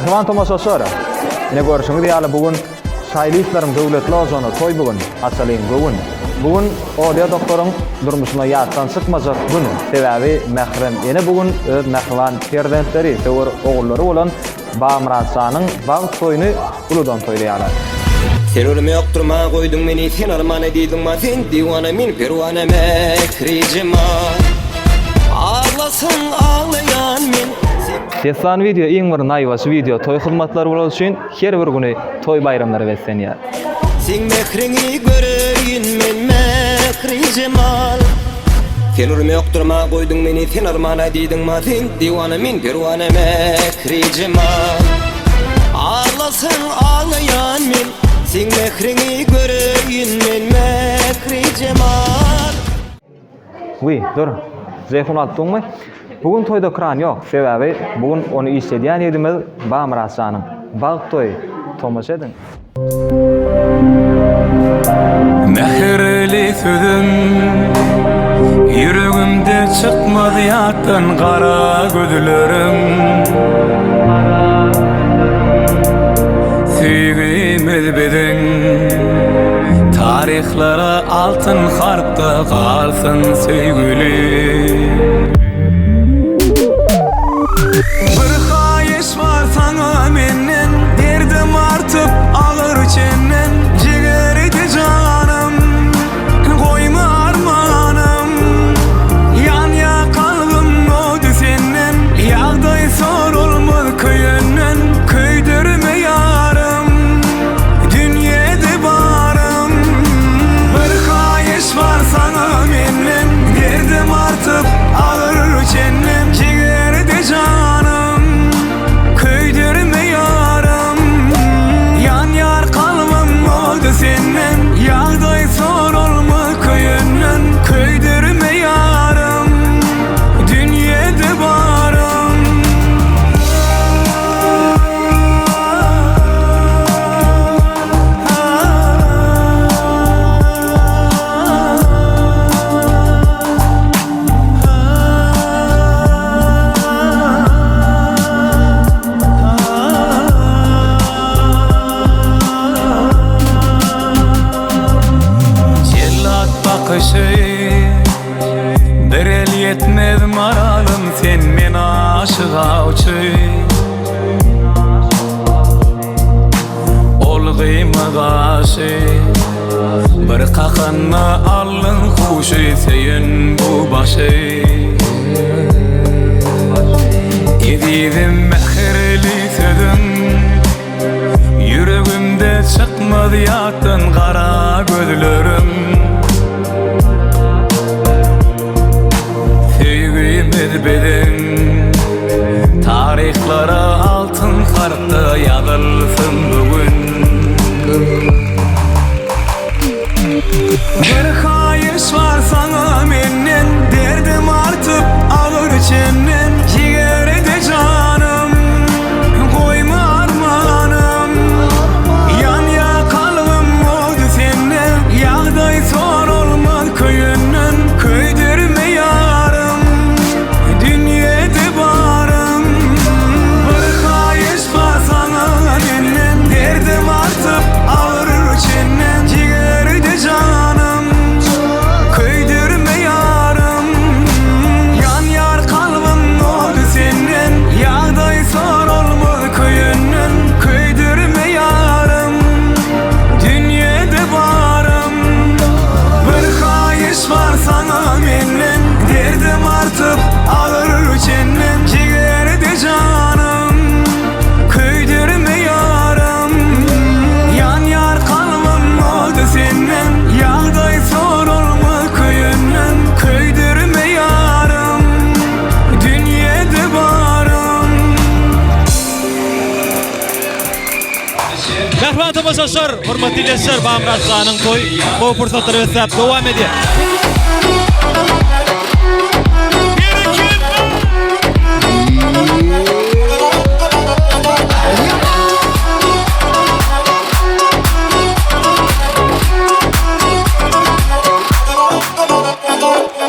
Mehriban tomaşaşara. Ne görüşüňiz ýaly bugün şaýlyklaryň döwletli ozony toý bugün açalyň bugün. Bugün Olia doktoryň durmuşyna ýatdan çykmajak gün. Sebäbi Mehrem ýene bugün öz Mehriban perdentleri, töwer ogullary bolan Bamraçanyň bag toýuny uludan toýlaýarlar. Sen ölüme yokturma koydun beni, sen arman ediydin ma, sen divana min pervana mekricima. Ağlasın ağlayan min. Teslan video iň bir naýwasy video toý hyzmatlary bolan üçin her bir güni toý bayramlary beslenýär. Sen mekrini göreyin men mekricima. Sen ölüme yokturma koydun beni, sen arman ediydin ma, sen divana min pervana mekricima. Ağlasın ağlayan min. Sen mekrini göreyin men mekri cemal. Oui, dur. Zeyhun atdyňmy? Bugün toýda kran ýok. Sebäbi bugün onu işledýän edimiz Bamraçanyň bag toýy. Tomaşa edin. Mehirli sözüm yüreğimde çıkmadı yattan kara gözlerim. Sevgimiz bizim tarihlara altın harpta kalsın sevgilim. Bir hayiş var sana menden, derdim artıp alır çenden. Ciğeride canım, koyma armanım. Yan ya kalbim oldu senden, yağday sorulmaz köyünden. Köydürme yarım, dünyada varım. Bir hayiş var sana menden, derdim artıp alır çenden. Ciğeride canım, köydürme yarım. Yan yar kalbim oldu senden, yağday sorulma köyünden. Köydürme yarım, dünyada varım. Cellat bakışı bir el yetmez maralım, sen men aşığa uçuy. Ol gıyma gaşı bir kakanna allın kuşu, seyin bu başı. Ediydim mehirli sözüm yüreğimde çıkmadı yattan kara gözlerim. Sevgimiz bizim tarihlara altın harpta yazılsın bugün. Bir hayiş var sana menden, derdim artıp alır çenden. Ciğeride canım, koyma armanım. Yan ya kalbim oldu senden, yağday sorulmaz köyünden. Köydürme yarım, dünyada varım. Bir hayiş var sana menden, derdim artıp alır çenden. Ciğeride canım, köydürme yarım. Yan yar kalbim oldu senden, yağday sorulmaz köyünden. Köydürme yarım, dünyada varım. Bir hayiş var sana menden, derdim artıp alır çenden. Ciğeride canım, köydürme yarım. Yan yar kalbim oldu senden, yağday sorulma köyünden. Köydürme yarım, dünyada varım. Mehriban tomaşaşar, hormatly dostlar, Bamraçanyň toý bu pursatly besläp dowam edýär.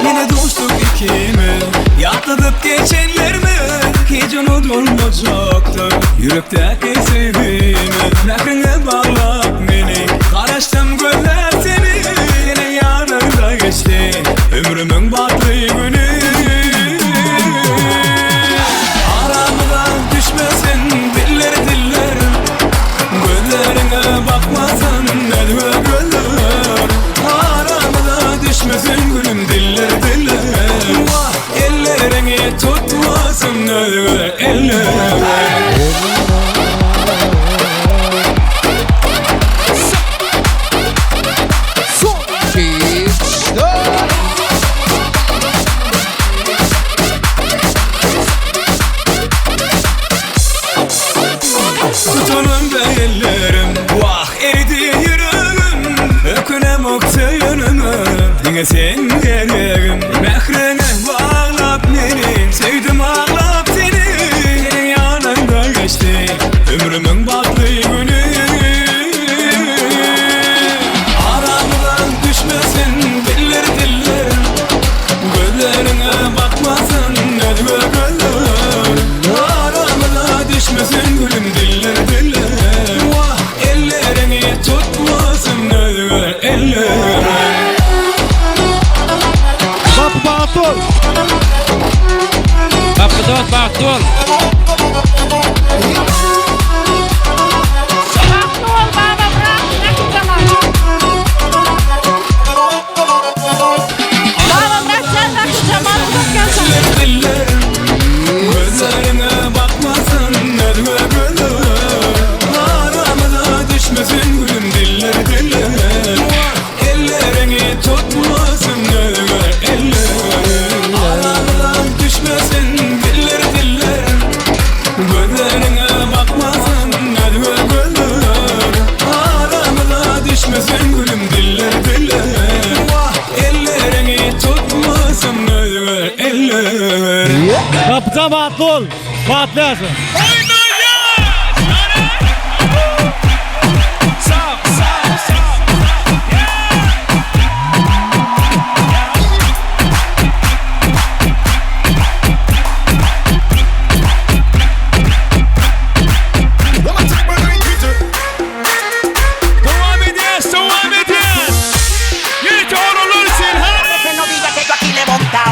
Yine dostluk ikimiz, yatladık geçenlerimi hiç unutulmayacaktır. Yürekteki sevgimi Mehrine bağlap beni Karıştım gözler seni Yine yanında geçti Ömrümün batlı günü Aramdan düşmesin diller diller Gözlerine bakmasın elve göller Aramda düşmesin gülüm diller diller Vah ellerini tutmasın elve eller Tutunun da ellerim Vah eridi yüreğim Ökünem okta yanıma Yine sen gereğim Mehrine bağlap beni Sevdim ağlap seni Senin yanında geçti Ömrümün batlı günü Aramdan düşmesin diller diller Gözlerine bakmasın elve göller Aramda düşmesin gülüm diller diller Vah ellerini tutmasın elve eller Kapı Bahtol. Kapı Dört Bahtol. diller Gözlerine bakmasın elve göller Aramda düşmesin gülüm diller diller Vah ellerini tutmasın elve eller Aramdan düşmesin diller diller Gözlerine bakmasın elve göller Aramda düşmesin gülüm diller diller Vah ellerini tutmasın elve eller Kapıda Bahtol. Patlayasın. Devam ediyoruz, devam ediyoruz. Yürü oğlum sen hadi. Que no diga que yo aquí le he montado.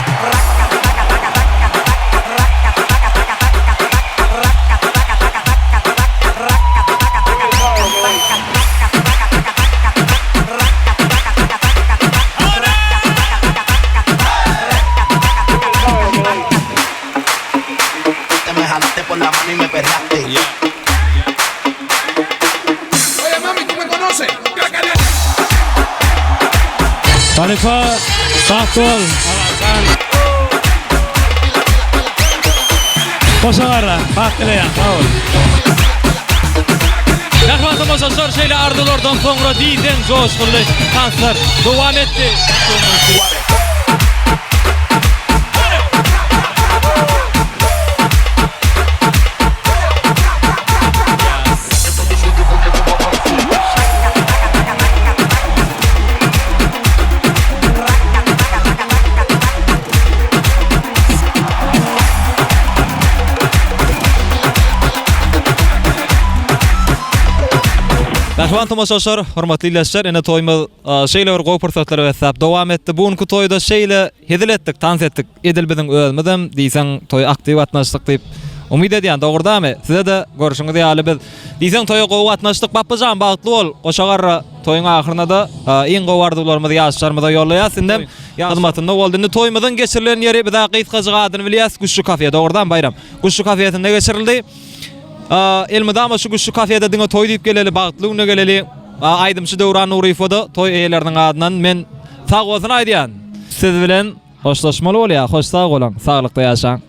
Te me jalaste por la mano y me perreaste. Oye mami, ¿tú me conoces? Halifa Bahtol. Koşagarra. Bahtleyen. Sağ ol. Rahmatımız olsun şeyle ardılardan sonra diyden coşkullu konser devam etti. Rahmatımız olsun hormatly izleyijiler, ene toýmy şeýle bir gowy pursatlary besläp dowam etdi. Bugunky toýda şeýle hedil etdik, tans etdik. Edil biziň özümizem diýsen toý aktyw atnaşdyk diýip umyt edýän. Dogurdamy? Size de görüşüňiz ýaly biz diýsen toýa gowy atnaşdyk. Bapyjan bagtly bol. Oşagarra toýuň ahyryna da iň gowy arzuwlarymyzy ýaşlarymyza ýollaýas. Sindem hyzmatynda boldy. Indi toýmyzyň geçirilen ýeri bir daha gysgaja gadyny bilýäs. Güşlü kafe. Dogurdan bayram. Güşlü kafeýetinde geçirildi. Elmedama şu güşlü kafede diňe toý diýip geleli bagtlygyna geleli aýdymçy Döwran Nurifoda toý eýleriniň adynan men sag bolsun aýdýan. Siz bilen hoşlaşmaly bolýar, hoş sag bolan, saglykda ýaşaň.